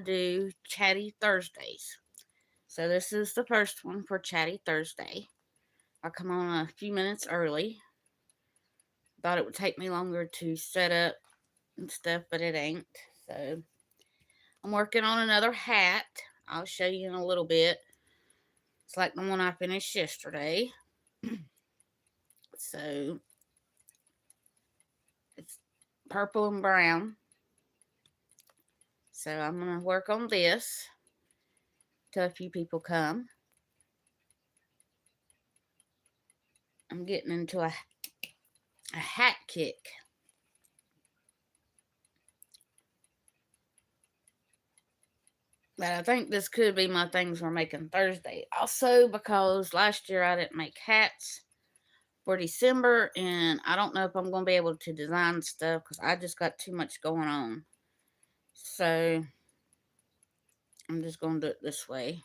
do Chatty Thursdays. So this is the first one for Chatty Thursday. I come on a few minutes early. Thought it would take me longer to set up and stuff, but it ain't. So I'm working on another hat. I'll show you in a little bit. It's like the one I finished yesterday. So it's purple and brown. So I'm going to work on this till a few people come. I'm getting into a hat kick. But I think this could be my things we're making Thursday. Also, because last year I didn't make hats for December, and I don't know if I'm going to be able to design stuff because I just got too much going on. So I'm just going to do it this way.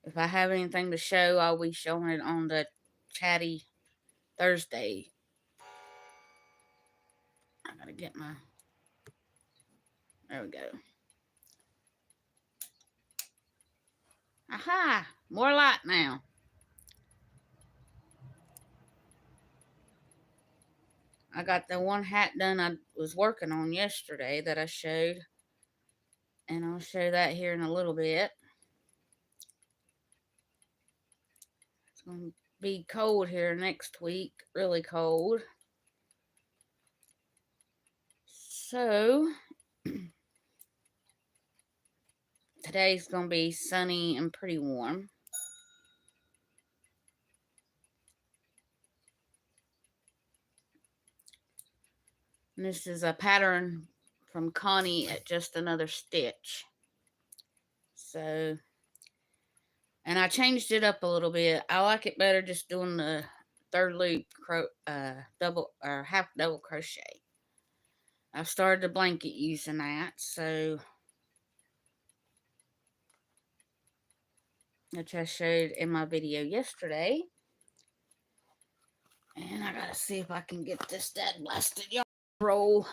If I have anything to show, I'll be showing it on the Chatty Thursday. I gotta get my... There we go. Aha! More light now. I got the one hat done I was working on yesterday that I showed. And I'll show that here in a little bit. It's going to be cold here next week. Really cold. So, today's going to be sunny and pretty warm. And this is a pattern from Connie at Just Another Stitch. So, and I changed it up a little bit. I like it better just doing the third loop double or half double crochet. I started the blanket using that, so which I showed in my video yesterday. And I gotta see if I can get this dead blasted yarn roll.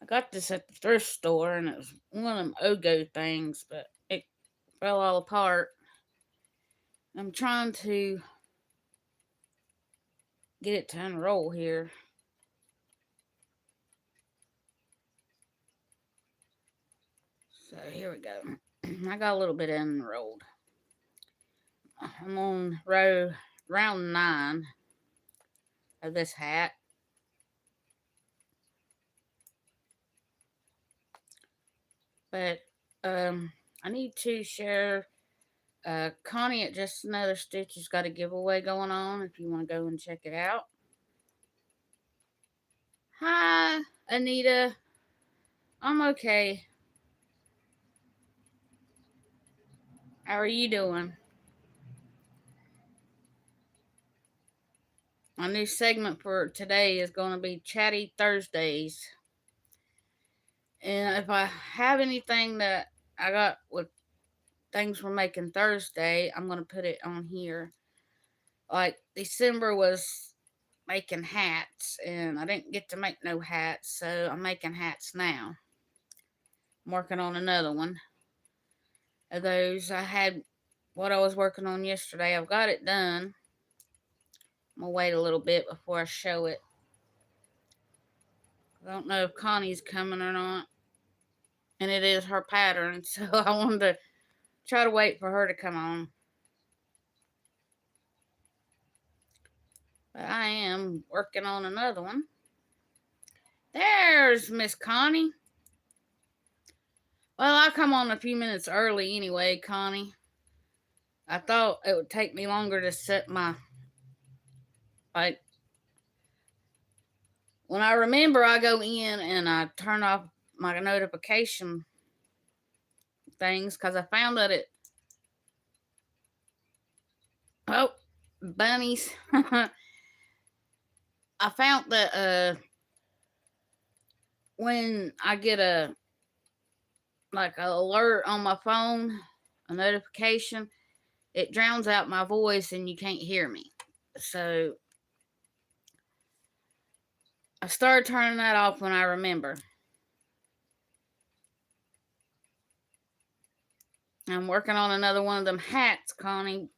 I got this at the thrift store, and it was one of them Ogo things, but it fell all apart. I'm trying to get it to unroll here. So here we go. I got a little bit unrolled. I'm on round 9 of this hat. But I need to share Connie at Just Another Stitch has got a giveaway going on if you want to go and check it out. Hi, Anita. I'm okay. How are you doing? My new segment for today is going to be Chatty Thursdays. And if I have anything that I got with things we're making Thursday, I'm going to put it on here. Like December was making hats, and I didn't get to make no hats, so I'm making hats now. I'm working on another one of those. I had what I was working on yesterday. I've got it done. I'm going to wait a little bit before I show it. I don't know if Connie's coming or not. And it is her pattern, so I wanted to try to wait for her to come on. But I am working on another one. There's Miss Connie. Well, I come on a few minutes early anyway, Connie. I thought it would take me longer to set my, like, when I remember, I go in and I turn off my notification things because I found that it, oh, bunnies. I found that when I get a like an alert on my phone, a notification, it drowns out my voice and you can't hear me. So I started turning that off when I remember. I'm working on another one of them hats, Connie,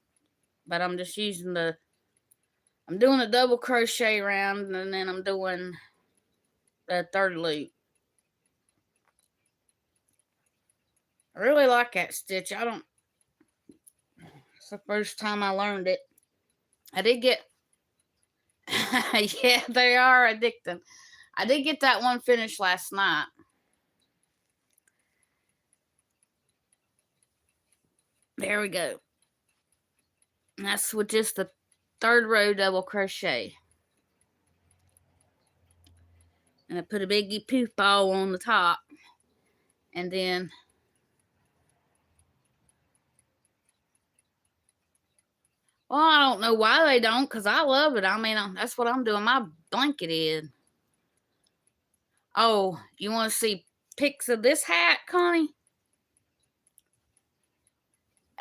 but I'm just using I'm doing a double crochet round, and then I'm doing the third loop. I really like that stitch. It's the first time I learned it. I did get, yeah, they are addicting. I did get that one finished last night. There we go. And that's with just the third row double crochet. And I put a biggie poof ball on the top. And then well, I don't know why they don't, because I love it. I mean, that's what I'm doing my blanket in. Oh, you want to see pics of this hat, Connie?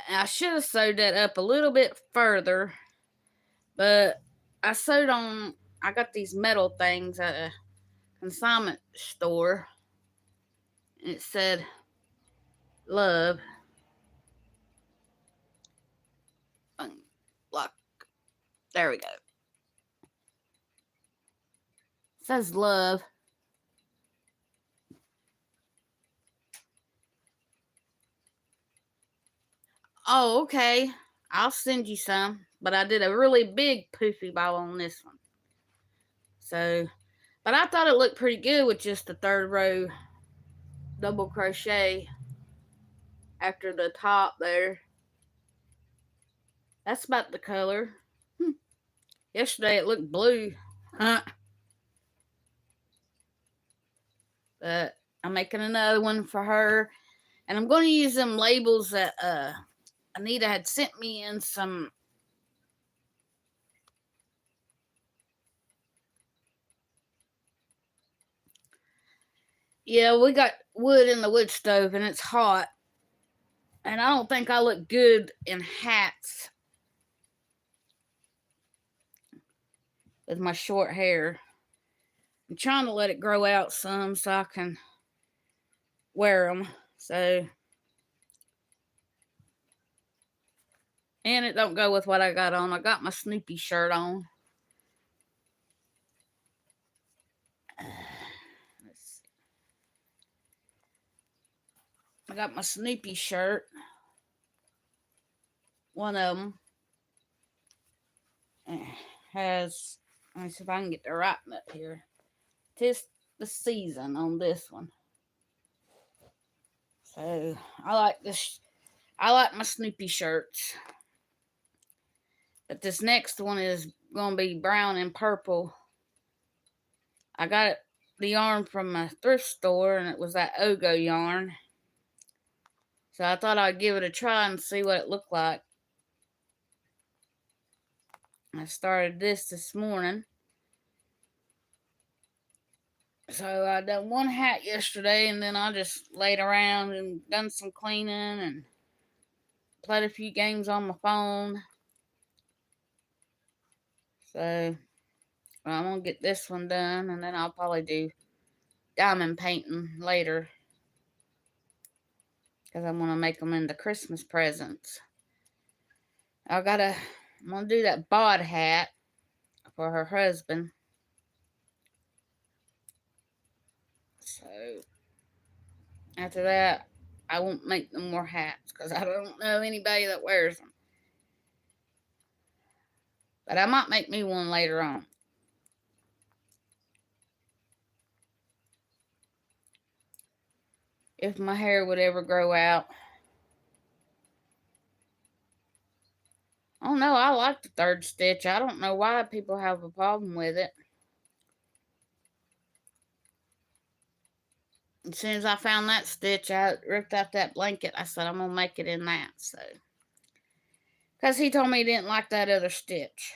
I should have sewed that up a little bit further, but I got these metal things at a consignment store, and it said love. Look, there we go. It says love. Oh, okay. I'll send you some, but I did a really big poofy ball on this one. So, but I thought it looked pretty good with just the third row double crochet after the top there. That's about the color. Yesterday it looked blue. Huh. But I'm making another one for her. And I'm going to use them labels that Anita had sent me in some. Yeah, we got wood in the wood stove and it's hot. And I don't think I look good in hats with my short hair. I'm trying to let it grow out some so I can wear them. So, and it don't go with what I got on. I got my Snoopy shirt on. Let's see. I got my Snoopy shirt. One of them has, let me see if I can get the writing up here. Tis the season on this one. So I like this. I like my Snoopy shirts. But this next one is going to be brown and purple. I got the yarn from a thrift store, and it was that Ogo yarn. So I thought I'd give it a try and see what it looked like. I started this morning. So I done one hat yesterday, and then I just laid around and done some cleaning and played a few games on my phone. So I'm going to get this one done, and then I'll probably do diamond painting later, because I want to make them into Christmas presents. I'm going to do that bod hat for her husband. So after that, I won't make no more hats, because I don't know anybody that wears them. But I might make me one later on. If my hair would ever grow out. Oh no, I like the third stitch. I don't know why people have a problem with it. As soon as I found that stitch, I ripped out that blanket. I said, I'm going to make it in that. So, because he told me he didn't like that other stitch.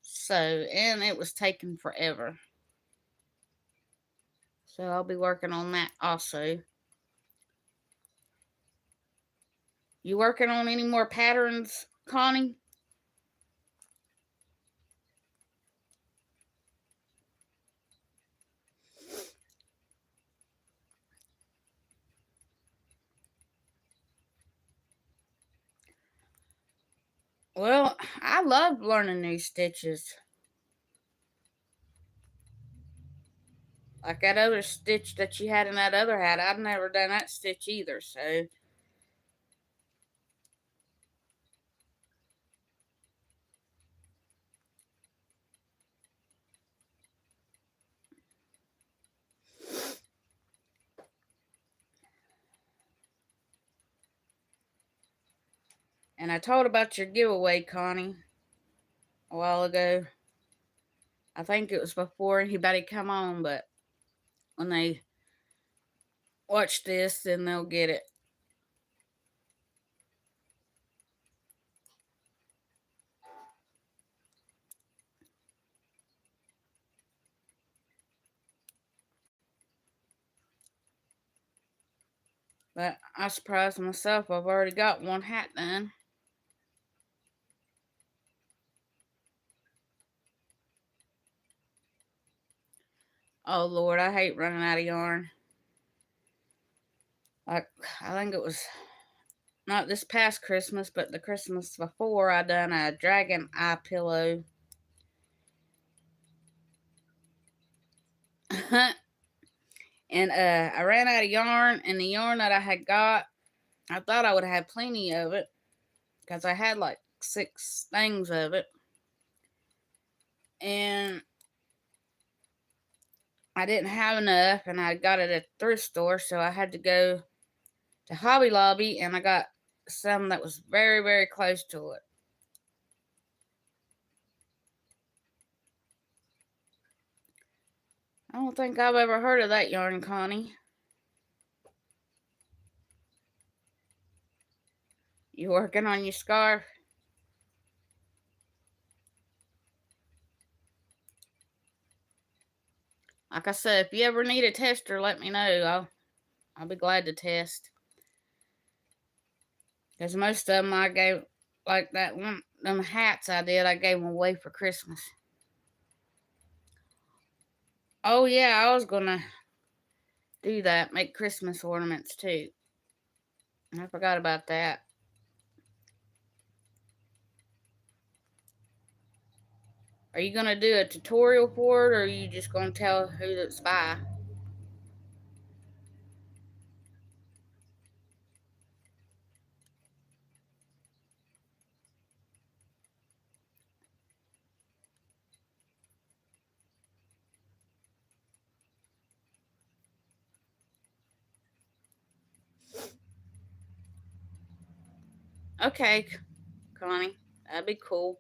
So, and it was taking forever. So, I'll be working on that also. You working on any more patterns, Connie? Well, I loved learning new stitches. Like that other stitch that you had in that other hat, I've never done that stitch either, so. And I told about your giveaway, Connie, a while ago. I think it was before anybody come on, but when they watch this, then they'll get it. But I surprised myself. I've already got one hat done. Oh Lord, I hate running out of yarn. Like, I think it was not this past Christmas, but the Christmas before, I done a dragon eye pillow. And I ran out of yarn, and the yarn that I had got, I thought I would have plenty of it because I had like 6 things of it. And I didn't have enough, and I got it at the thrift store, so I had to go to Hobby Lobby, and I got some that was very, very close to it. I don't think I've ever heard of that yarn, Connie. You working on your scarf? Like I said, if you ever need a tester, let me know. I'll be glad to test. Because most of them I gave, like that one, them hats I did, I gave them away for Christmas. Oh yeah, I was gonna do that, make Christmas ornaments too. I forgot about that. Are you gonna do a tutorial for it, or are you just gonna tell who it's by? Okay, Connie, that'd be cool.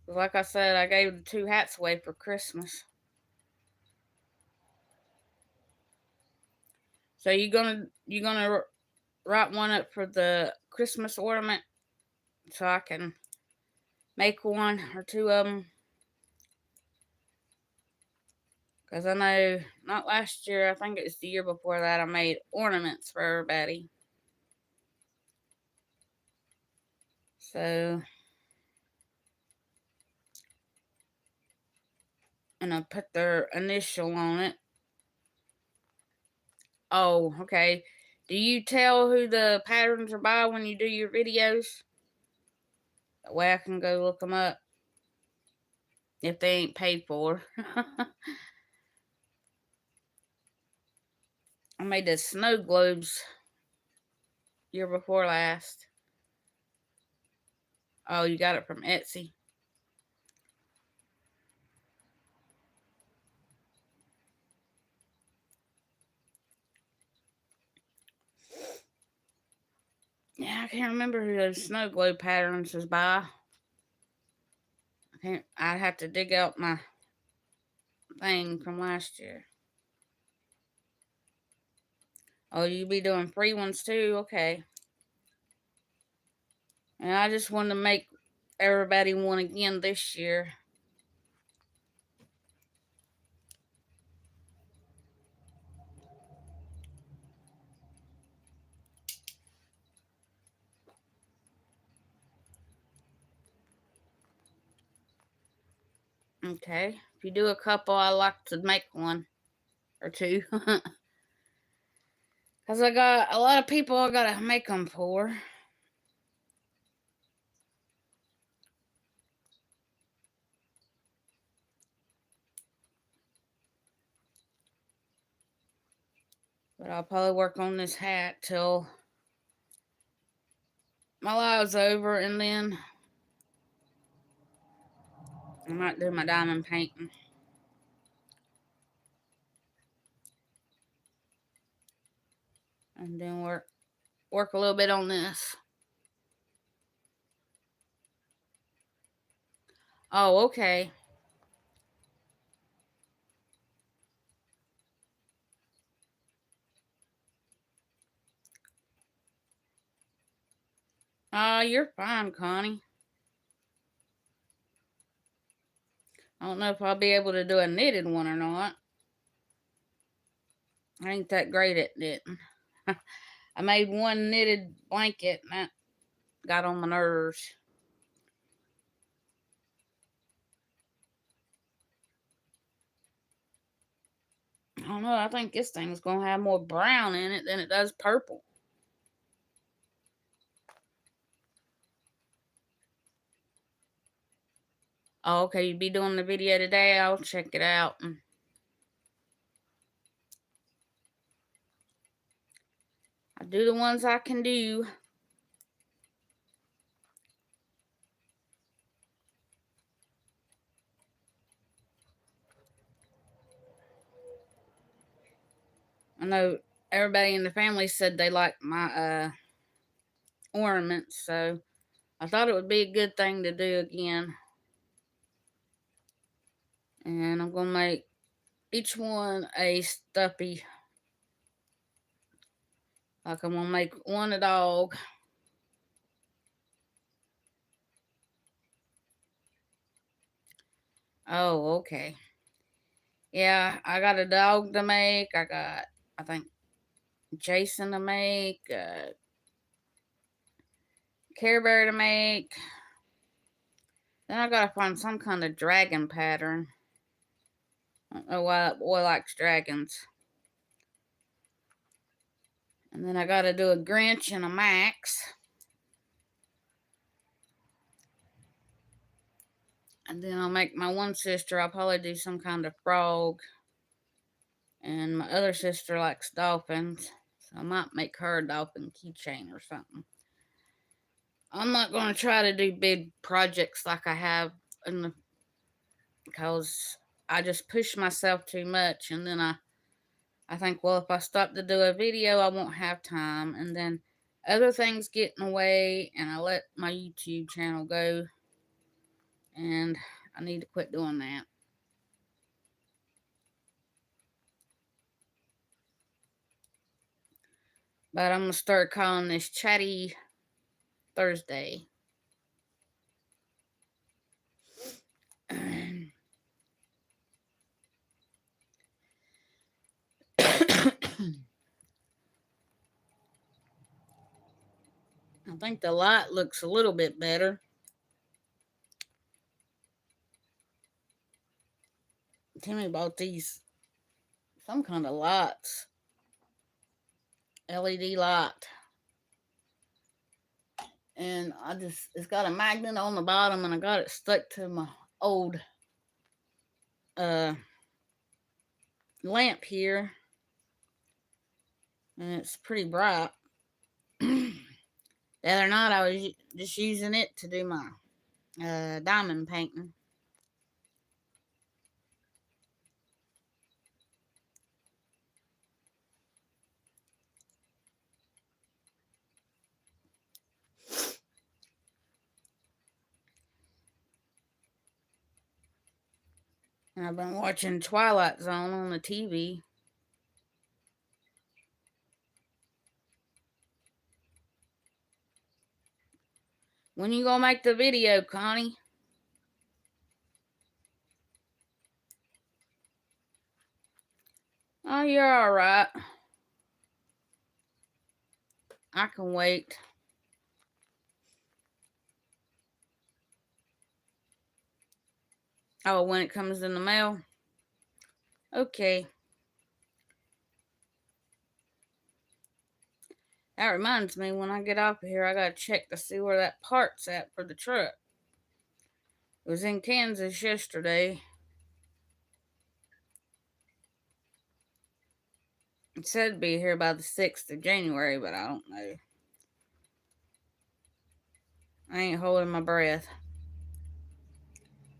Like I said, I gave the 2 hats away for Christmas. So you gonna write one up for the Christmas ornament, so I can make 1 or 2 of them. Because I know, not last year, I think it was the year before that, I made ornaments for everybody. So, and I put their initial on it. Oh, okay. Do you tell who the patterns are by when you do your videos? That way I can go look them up if they ain't paid for. I made the snow globes year before last. Oh, you got it from Etsy. Yeah, I can't remember who those snow globe patterns was by. I'd have to dig out my thing from last year. Oh, you be doing free ones too? Okay. And I just wanted to make everybody one again this year. Okay. If you do a couple, I like to make 1 or 2. Because I got a lot of people I got to make them for. But I'll probably work on this hat till my live's over, and then I might do my diamond painting. And then work a little bit on this. Oh, okay. You're fine, Connie. I don't know if I'll be able to do a knitted one or not. I ain't that great at knitting. I made one knitted blanket and that got on my nerves. I don't know. I think this thing's going to have more brown in it than it does purple. Oh, okay. You'd be doing the video today. I'll check it out. I do the ones I can do. I know everybody in the family said they liked my ornaments, so I thought it would be a good thing to do again. And I'm going to make each one a stuffy. Like I'm going to make one a dog. Oh, okay. Yeah, I got a dog to make. I got, I think, Jason to make. Care Bear to make. Then I gotta find some kind of dragon pattern. I don't know why that boy likes dragons. And then I gotta do a Grinch and a Max. And then I'll make my one sister, I'll probably do some kind of frog. And my other sister likes dolphins. So I might make her a dolphin keychain or something. I'm not going to try to do big projects like I have because I just push myself too much, and then I think, well, if I stop to do a video, I won't have time, and then other things get in the way, and I let my YouTube channel go, and I need to quit doing that. But I'm going to start calling this Chatty Thursday. I think the light looks a little bit better. Timmy bought these, some kind of lights. LED light. And it's got a magnet on the bottom, and I got it stuck to my old lamp here. And it's pretty bright. The other night I was just using it to do my diamond painting. And I've been watching Twilight Zone on the TV. When you gonna make the video, Connie? Oh, you're alright. I can wait. Oh, when it comes in the mail? Okay. That reminds me, when I get off of here, I gotta check to see where that part's at for the truck. It was in Kansas yesterday. It said to be here by the 6th of January, but I don't know. I ain't holding my breath.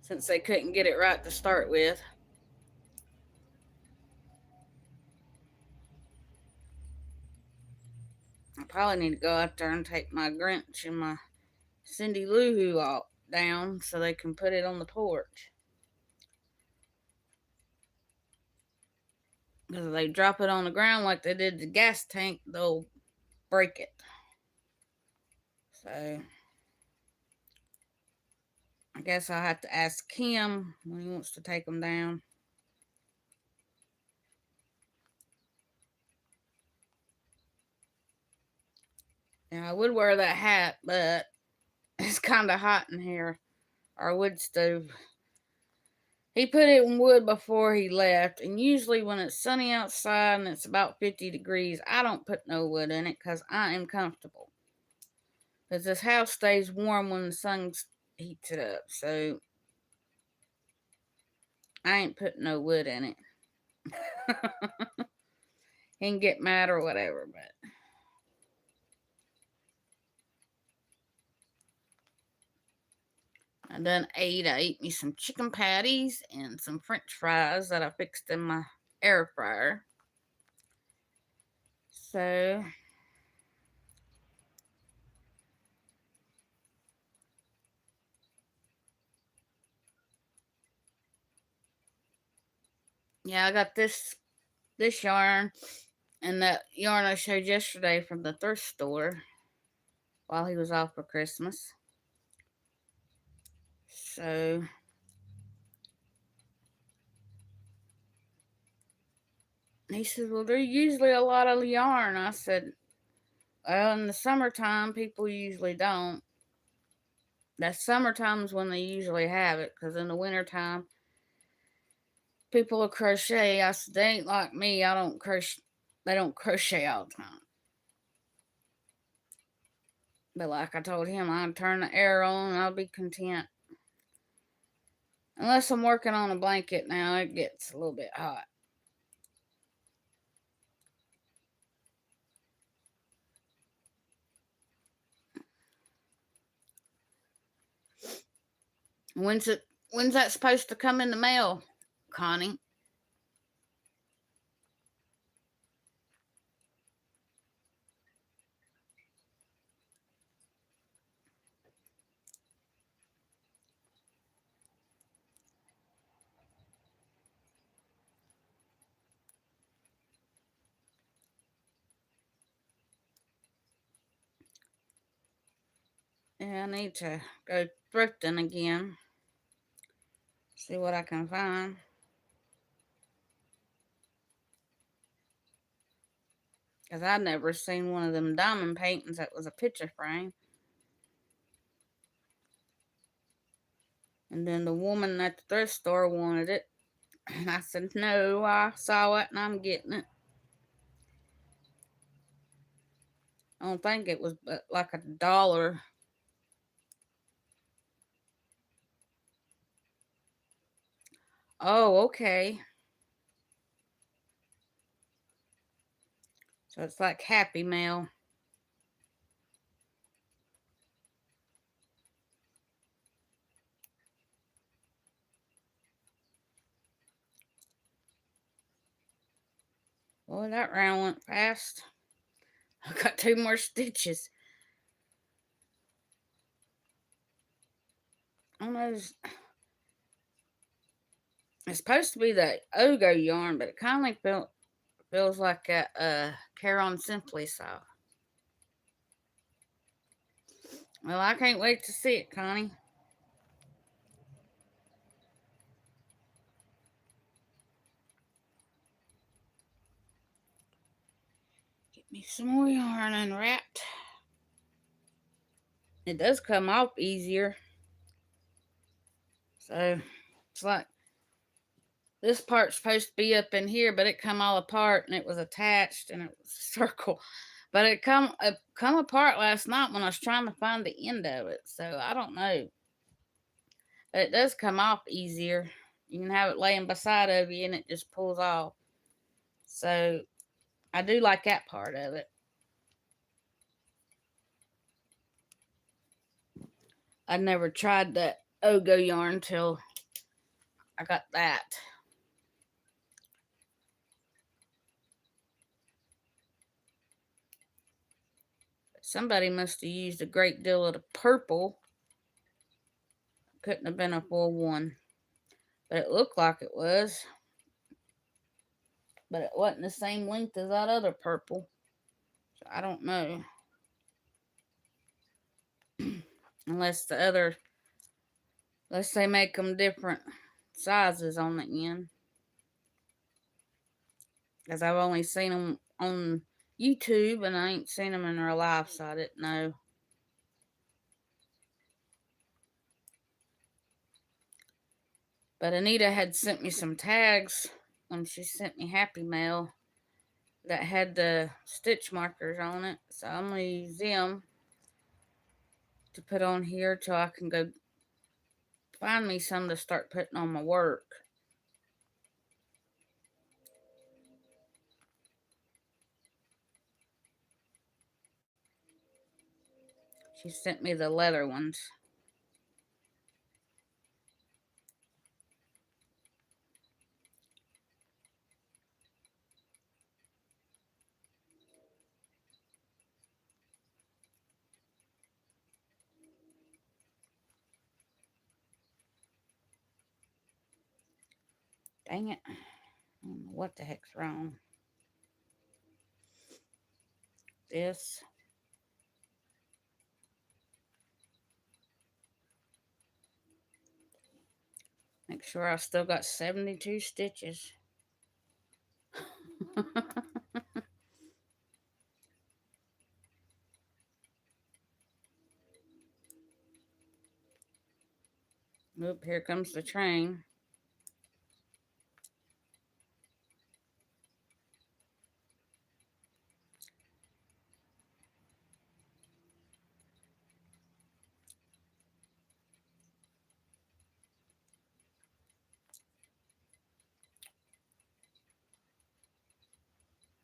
Since they couldn't get it right to start with. I probably need to go out there and take my Grinch and my Cindy Lou Who all down so they can put it on the porch. Because if they drop it on the ground like they did the gas tank, they'll break it. So I guess I'll have to ask him when he wants to take them down. Yeah, I would wear that hat, but it's kind of hot in here. Our wood stove. He put it in wood before he left, and usually when it's sunny outside and it's about 50 degrees, I don't put no wood in it because I am comfortable. Because this house stays warm when the sun heats it up, so I ain't putting no wood in it. He can get mad or whatever, but I done ate. I ate me some chicken patties and some french fries that I fixed in my air fryer. So yeah, I got this yarn and that yarn I showed yesterday from the thrift store while he was off for Christmas. So he said, well, there's usually a lot of yarn. I said, well, in the summertime, people usually don't. That summertime's when they usually have it, because in the wintertime, people will crochet. I said, they ain't like me. I don't crochet. They don't crochet all the time. But like I told him, I'd turn the air on and I'll be content. Unless I'm working on a blanket now, it gets a little bit hot. When's that supposed to come in the mail, Connie? Yeah, I need to go thrifting again. See what I can find. Because I'd never seen one of them diamond paintings that was a picture frame. And then the woman at the thrift store wanted it. And I said, no, I saw it and I'm getting it. I don't think it was but like $1. Oh, okay. So it's like Happy Mail. Boy, that round went fast. I got 2 more stitches. Almost. It's supposed to be the Ogo yarn, but it kind of feels like a Caron Simply soft. Well, I can't wait to see it, Connie. Get me some more yarn unwrapped. It does come off easier. So, it's like this part's supposed to be up in here, but it come all apart and it was attached and it was a circle. But it come apart last night when I was trying to find the end of it. So I don't know. But it does come off easier. You can have it laying beside of you and it just pulls off. So I do like that part of it. I never tried that Ogo yarn till I got that. Somebody must have used a great deal of the purple. Couldn't have been a full one. But it looked like it was. But it wasn't the same length as that other purple. So I don't know. Unless they make them different sizes on the end. Because I've only seen them on YouTube and I ain't seen them in real life, so I didn't know. But Anita had sent me some tags when she sent me Happy Mail that had the stitch markers on it. So I'm going to use them to put on here till I can go find me some to start putting on my work. She sent me the leather ones. Dang it. I don't know what the heck's wrong. This. Make sure I still got 72 stitches. Oop, here comes the train.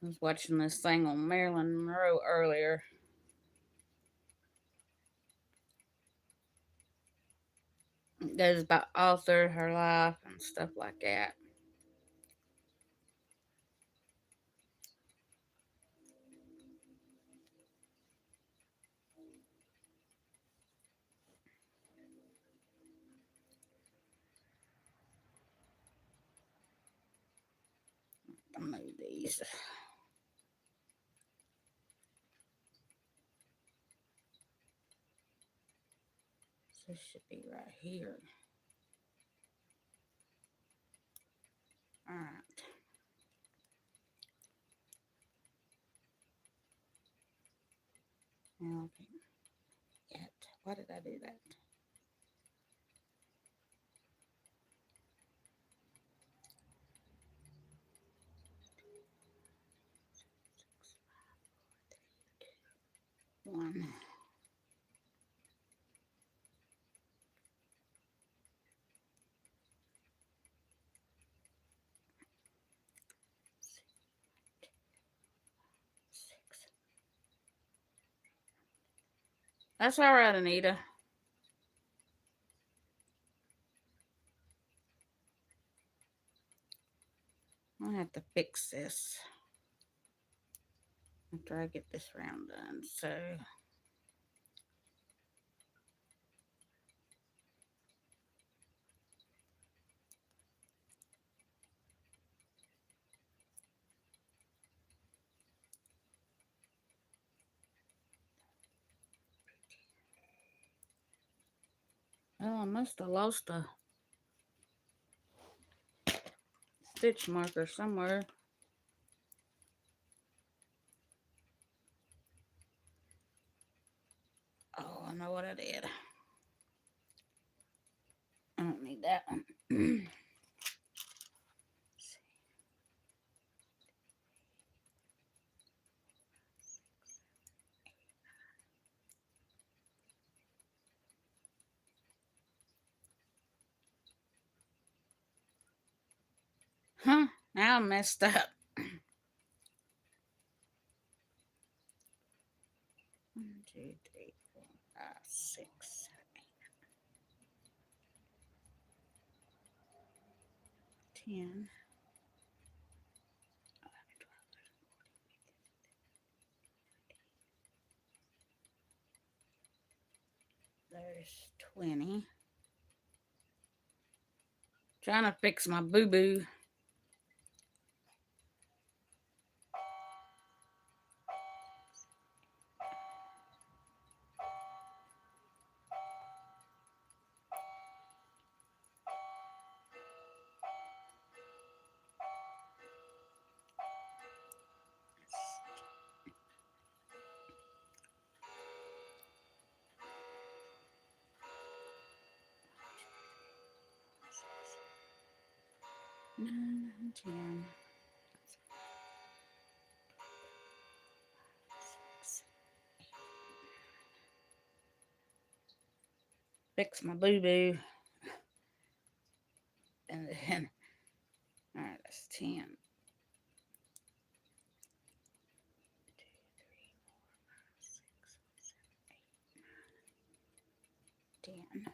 I was watching this thing on Marilyn Monroe earlier. It goes about all through her life and stuff like that. I'll move these. This should be right here. Alright. Now, yet. Why did I do that? One. Six. That's all right, Anita. I'll have to fix this after I get this round done. So, well, I must have lost a stitch marker somewhere. Oh, I know what I did. I don't need that one. Huh? Now I messed up. 10. There's 20. Trying to fix my boo-boo. Nine, 10. Fix my boo-boo. And then, all right, that's 10. 2, 3, 4, 5, 6, 7, 8, 9, 10.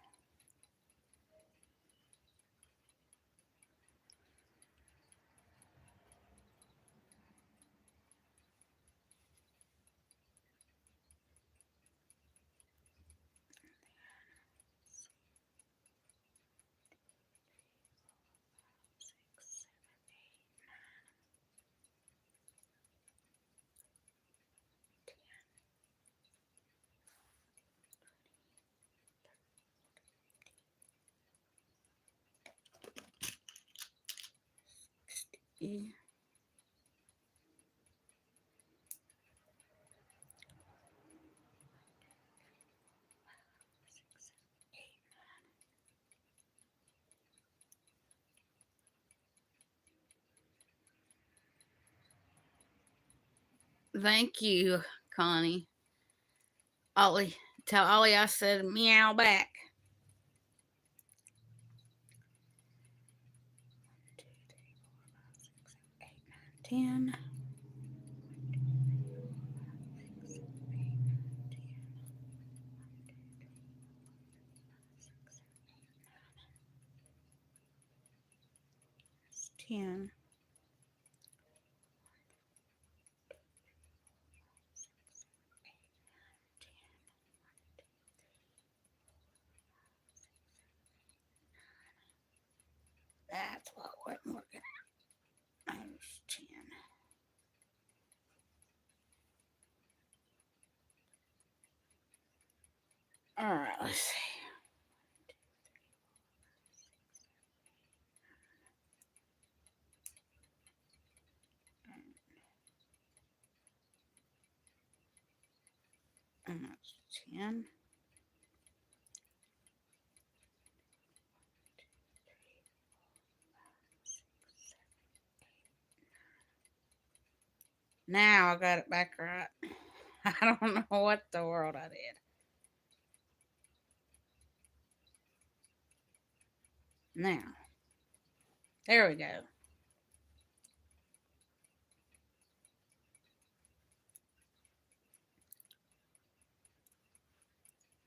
Yeah. Thank you, Connie. Ollie, tell Ollie I said meow back. 1, 2, 3, 4, 5, 6, 7, 8, 9, 10. 10. That's what wasn't working. There's 10. All right, let's see. And that's 10. 2, 3, 4, 5, 6, 7, 8, 9. Now I got it back right. I don't know what the world I did. Now, there we go.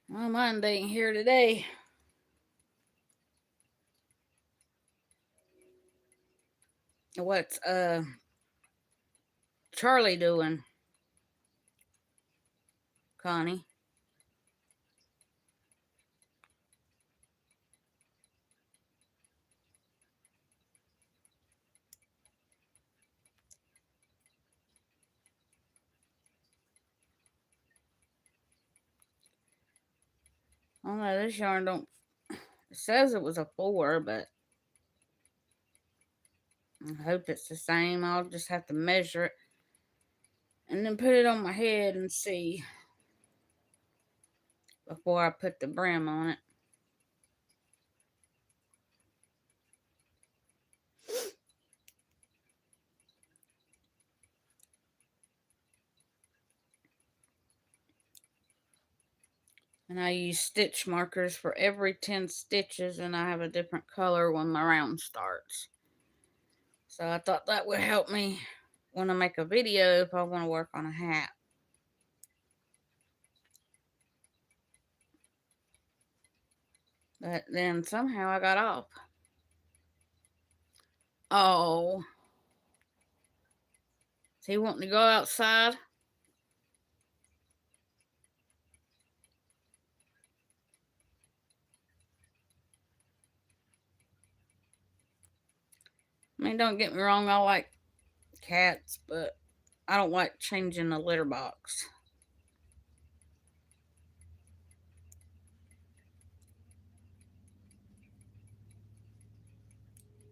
Well, mine ain't here today. What's Charlie doing, Connie? Oh no, this yarn don't. It says it was a 4, but I hope it's the same. I'll just have to measure it and then put it on my head and see before I put the brim on it. And I use stitch markers for every 10 stitches, and I have a different color when my round starts. So I thought that would help me when I make a video if I want to work on a hat. But then somehow I got off. Oh. Is he wanting to go outside? I mean, don't get me wrong, I like cats, but I don't like changing the litter box.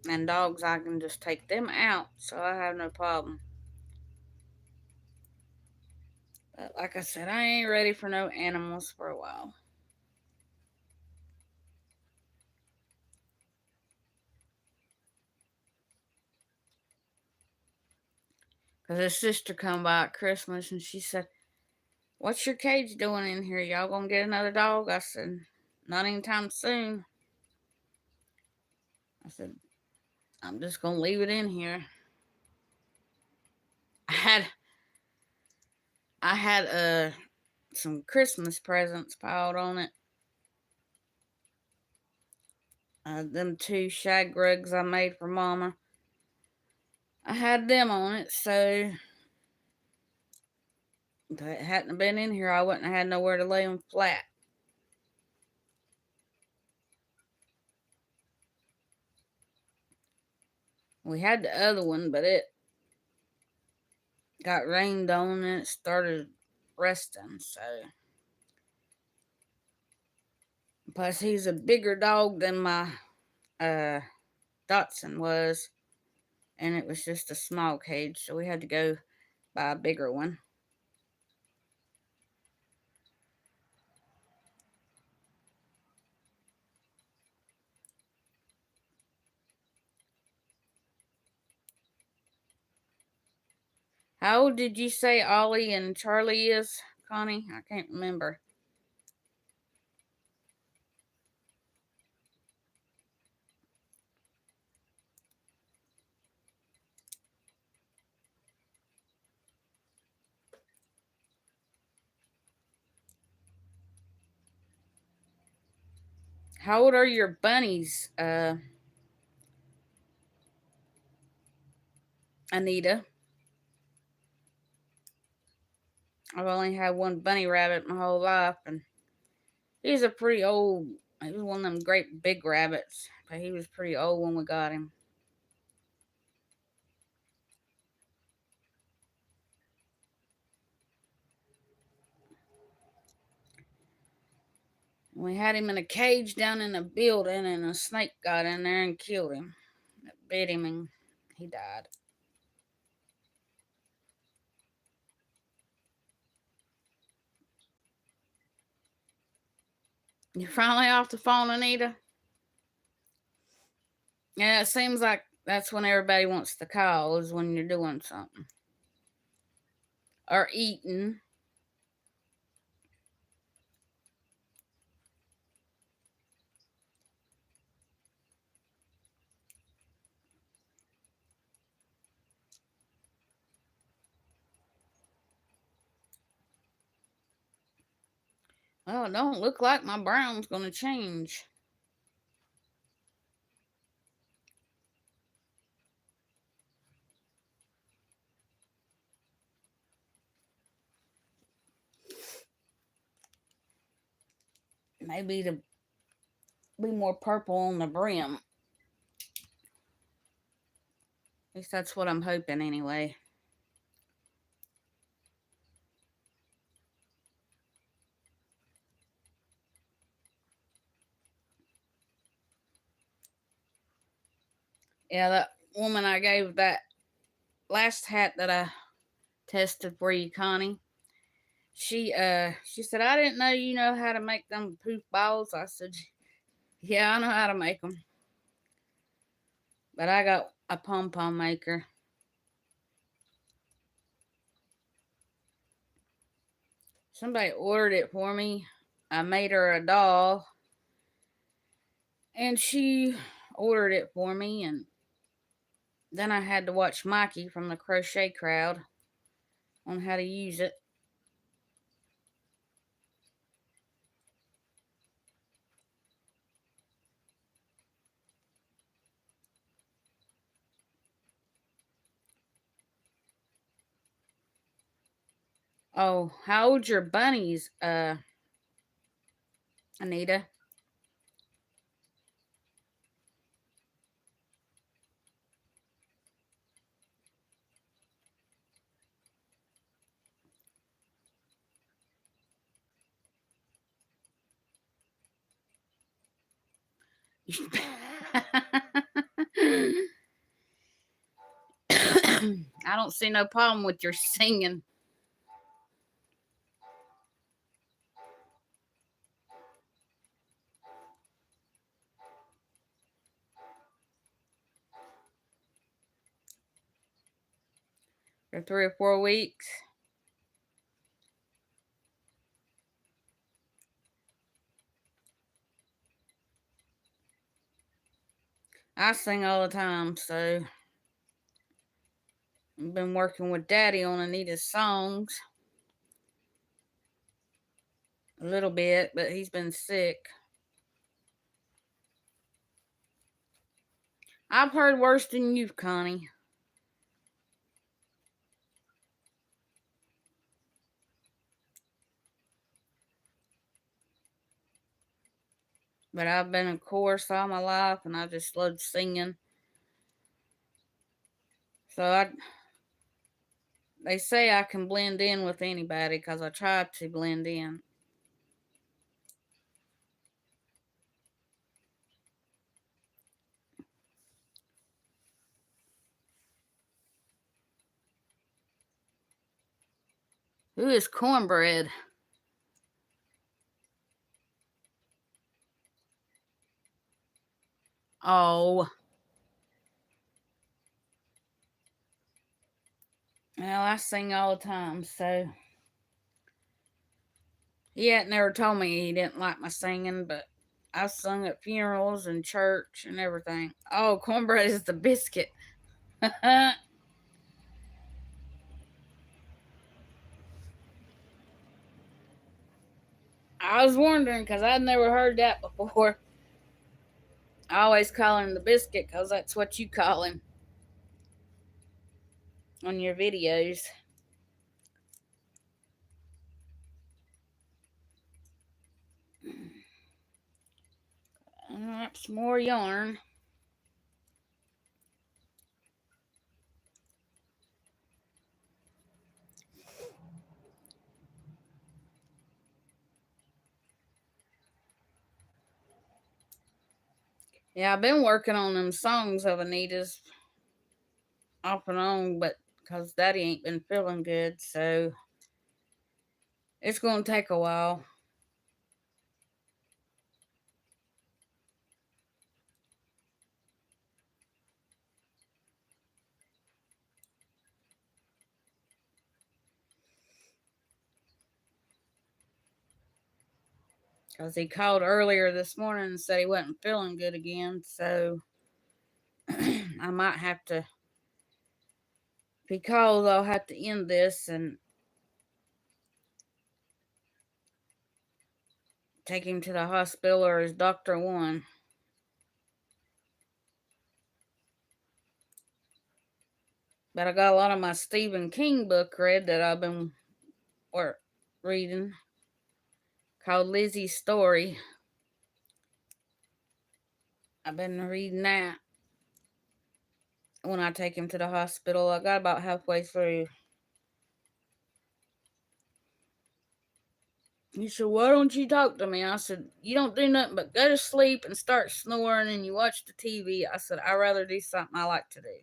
And dogs, I can just take them out, so I have no problem. But like I said, I ain't ready for no animals for a while. Because his sister come by at Christmas and she said, "What's your cage doing in here? Y'all gonna get another dog?" I said, "Not anytime soon." I said, "I'm just gonna leave it in here." I had some Christmas presents piled on it. Them two shag rugs I made for Mama. I had them on it, so if it hadn't been in here, I wouldn't have had nowhere to lay them flat. We had the other one, but it got rained on and it started resting, so. Plus, he's a bigger dog than my Dotson was, and it was just a small cage, so we had to go buy a bigger one. How old did you say Ollie and Charlie is, Connie? I can't remember. How old are your bunnies, Anita? I've only had one bunny rabbit my whole life, and he's a pretty old. He was one of them great big rabbits, but he was pretty old when we got him. We had him in a cage down in a building, and a snake got in there and killed him. It bit him, and he died. You're finally off the phone, Anita? Yeah, it seems like that's when everybody wants to call, is when you're doing something. Or eating. Well, it don't look like my brown's going to change. Maybe to be more purple on the brim. At least that's what I'm hoping anyway. Yeah, that woman I gave that last hat that I tested for you, Connie. She said, "I didn't know you know how to make them poof balls." I said, "Yeah, I know how to make them, but I got a pom pom maker." Somebody ordered it for me. I made her a doll, and she ordered it for me, and then I had to watch Mikey from the crochet crowd on how to use it. Oh, how old's your bunnies, Anita? I don't see no problem with your singing. For 3 or 4 weeks. I sing all the time, so I've been working with Daddy on Anita's songs a little bit, but he's been sick. I've heard worse than you, Connie. But I've been in chorus all my life, and I just loved singing. So they say I can blend in with anybody because I try to blend in. Who is cornbread? Oh. Well, I sing all the time, so he hadn't never told me he didn't like my singing, but I've sung at funerals and church and everything. Oh, cornbread is the biscuit. I was wondering because I'd never heard that before. I always call him the biscuit because that's what you call him on your videos. That's more yarn. Yeah, I've been working on them songs of Anita's off and on, but because Daddy ain't been feeling good, so it's going to take a while. Because he called earlier this morning and said he wasn't feeling good again, so I might have to, if he calls, I'll have to end this and take him to the hospital or his doctor one. But I got a lot of my Stephen King book read that I've been reading called Lizzie's Story. I've been reading that when I take him to the hospital. I got about halfway through. He said, "Why don't you talk to me?" I said, "You don't do nothing but go to sleep and start snoring and you watch the TV." I said, "I'd rather do something I like to do."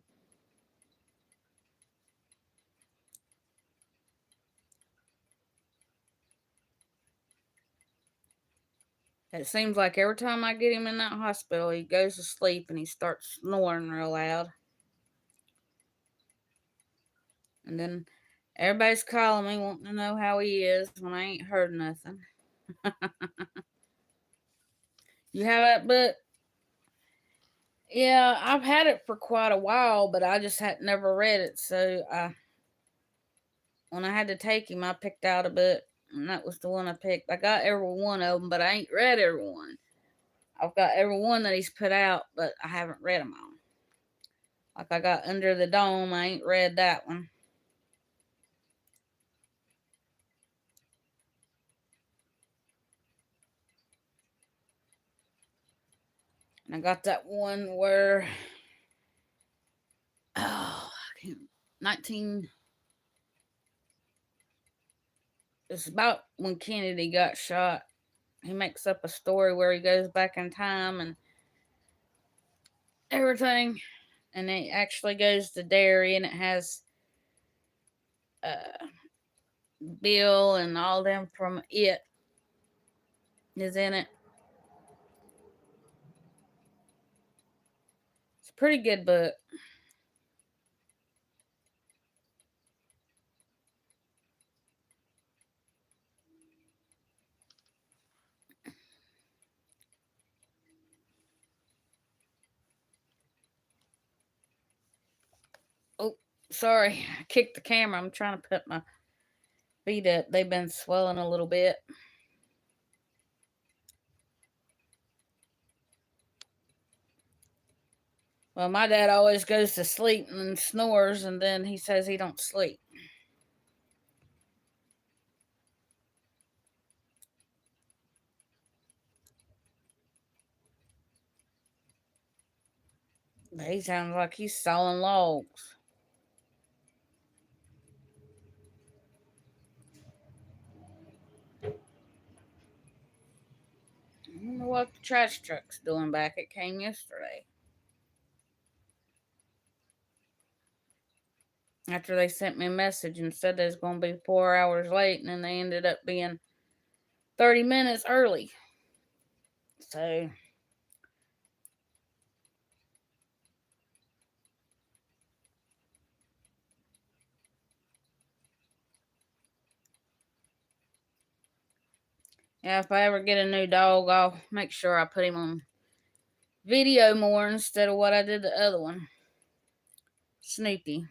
It seems like every time I get him in that hospital, he goes to sleep and he starts snoring real loud. And then everybody's calling me wanting to know how he is when I ain't heard nothing. You have that book? Yeah, I've had it for quite a while, but I just had never read it. So when I had to take him, I picked out a book, and that was the one I picked. I got every one of them, but I ain't read every one. I've got every one that he's put out, but I haven't read them all. Like I got Under the Dome, I ain't read that one. And I got that one where, oh, I can't, 19, it's about when Kennedy got shot. He makes up a story where he goes back in time and everything. And it actually goes to dairy, and it has Bill and all them from It is in it. It's a pretty good book. Oh, sorry. I kicked the camera. I'm trying to put my feet up. They've been swelling a little bit. Well, my dad always goes to sleep and snores, and then he says he don't sleep. But he sounds like he's sawing logs. I wonder what the trash truck's doing back. It came yesterday. After they sent me a message and said they was going to be 4 hours late, and then they ended up being 30 minutes early. So, yeah, if I ever get a new dog, I'll make sure I put him on video more instead of what I did the other one. Snoopy.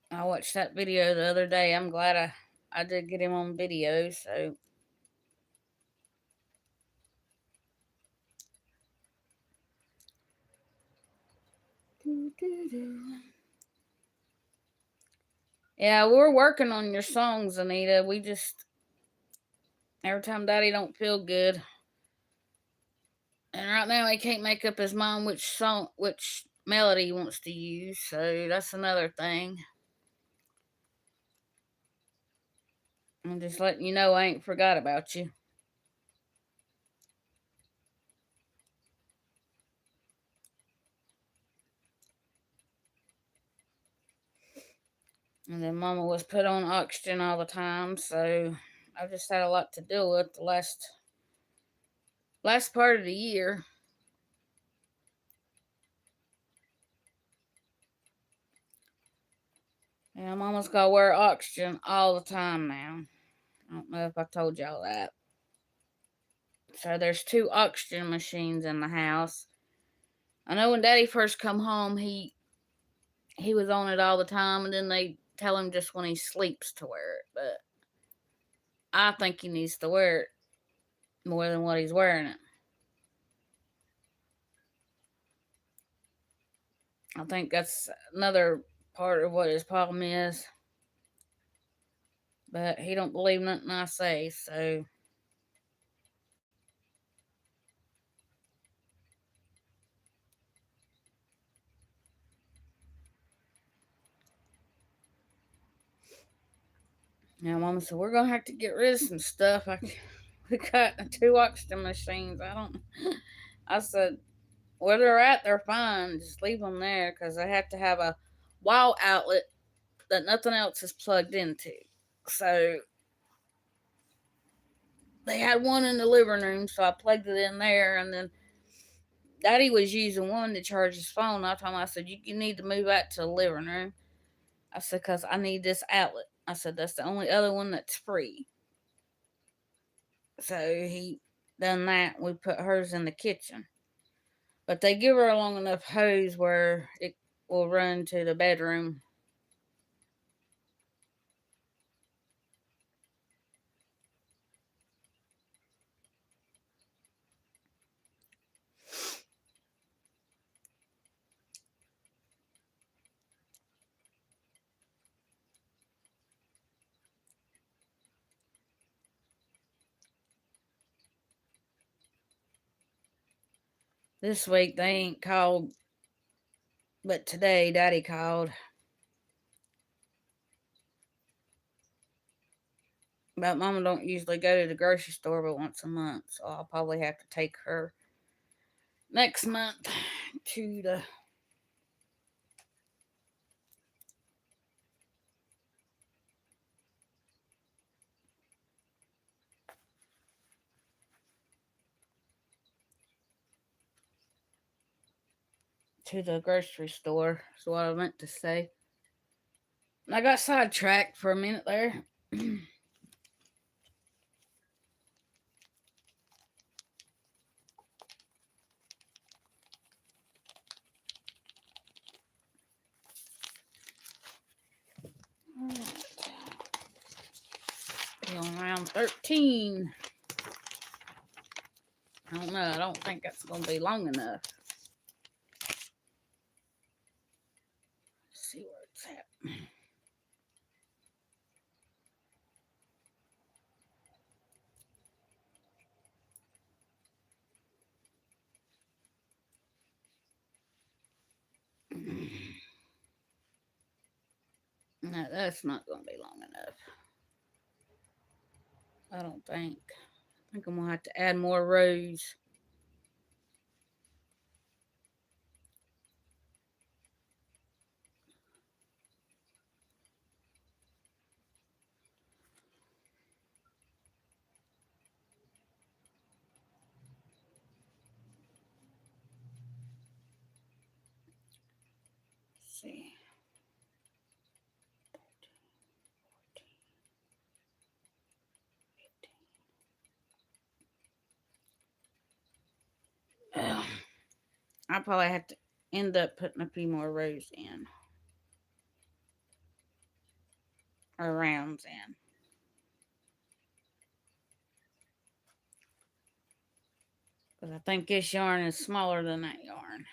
I watched that video the other day. I'm glad I did get him on video, so. Yeah, we're working on your songs, Anita. We just, every time Daddy don't feel good. And right now he can't make up his mind which melody he wants to use, so that's another thing. I'm just letting you know I ain't forgot about you. And then Mama was put on oxygen all the time, so I've just had a lot to deal with the last part of the year. Yeah, Mama's got to wear oxygen all the time now. I don't know if I told y'all that. So there's 2 oxygen machines in the house. I know when Daddy first come home, he was on it all the time, and then they tell him just when he sleeps to wear it. But I think he needs to wear it more than what he's wearing it. I think that's another part of what his problem is. But he don't believe nothing I say, so. Yeah, Mama said, we're going to have to get rid of some stuff. We got 2 oxygen machines. I said, where they're at, they're fine. Just leave them there, because they have to have a wall outlet that nothing else is plugged into. So they had one in the living room, so I plugged it in there, and then Daddy was using one to charge his phone. I told him, I said, you need to move that to the living room. I said, because I need this outlet. I said, that's the only other one that's free. So he done that. We put hers in the kitchen. But they give her a long enough hose where it will run to the bedroom. This week they ain't called, but today Daddy called. But Mama don't usually go to the grocery store but once a month, so I'll probably have to take her next month to the grocery store. Is what I meant to say. I got sidetracked for a minute there. On round 13. I don't know. I don't think that's going to be long enough. Let's see where it's at. No, that's not going to be long enough. I don't think. I think I'm going to have to add more rows. Let's see. 13, 14, 15. I'll probably have to end up putting a few more rows in. Or rounds in. Because I think this yarn is smaller than that yarn.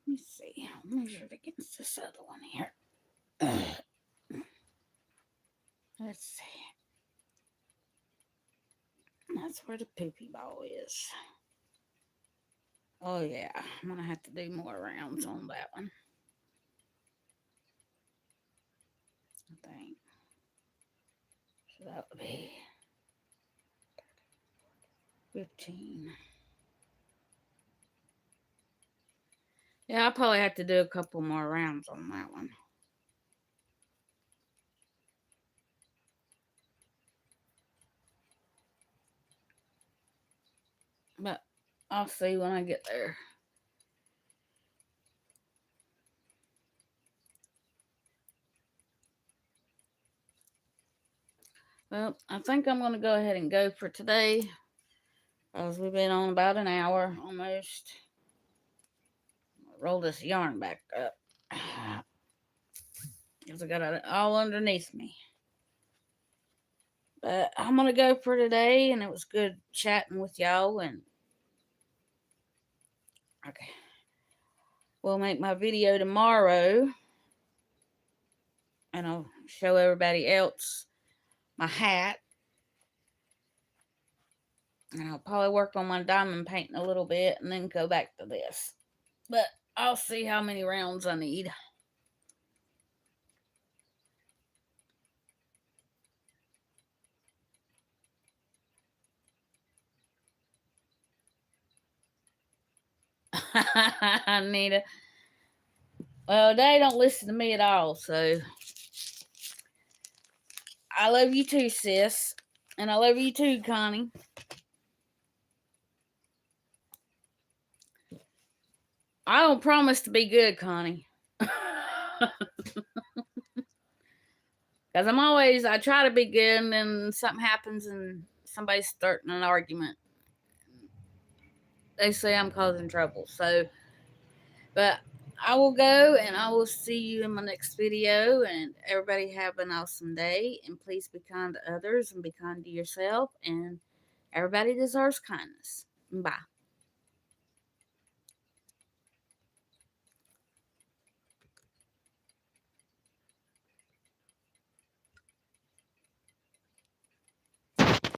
Let me see. I'll measure it against this other one here. Let's see. That's where the poopy ball is. Oh, yeah. I'm going to have to do more rounds on that one. I think. So that would be 15. Yeah, I'll probably have to do a couple more rounds on that one. But I'll see when I get there. Well, I think I'm going to go ahead and go for today. Because we've been on about an hour almost. Roll this yarn back up. Because I got it all underneath me. But I'm going to go for today. And it was good chatting with y'all. And okay. We'll make my video tomorrow. And I'll show everybody else my hat. And I'll probably work on my diamond painting a little bit and then go back to this. But I'll see how many rounds I need. Anita. Well, they don't listen to me at all, so I love you too, sis. And I love you too, Connie. I don't promise to be good, Connie. Because I try to be good, and then something happens and somebody's starting an argument. They say I'm causing trouble. So, but I will go, and I will see you in my next video. And everybody have an awesome day. And please be kind to others and be kind to yourself. And everybody deserves kindness. Bye.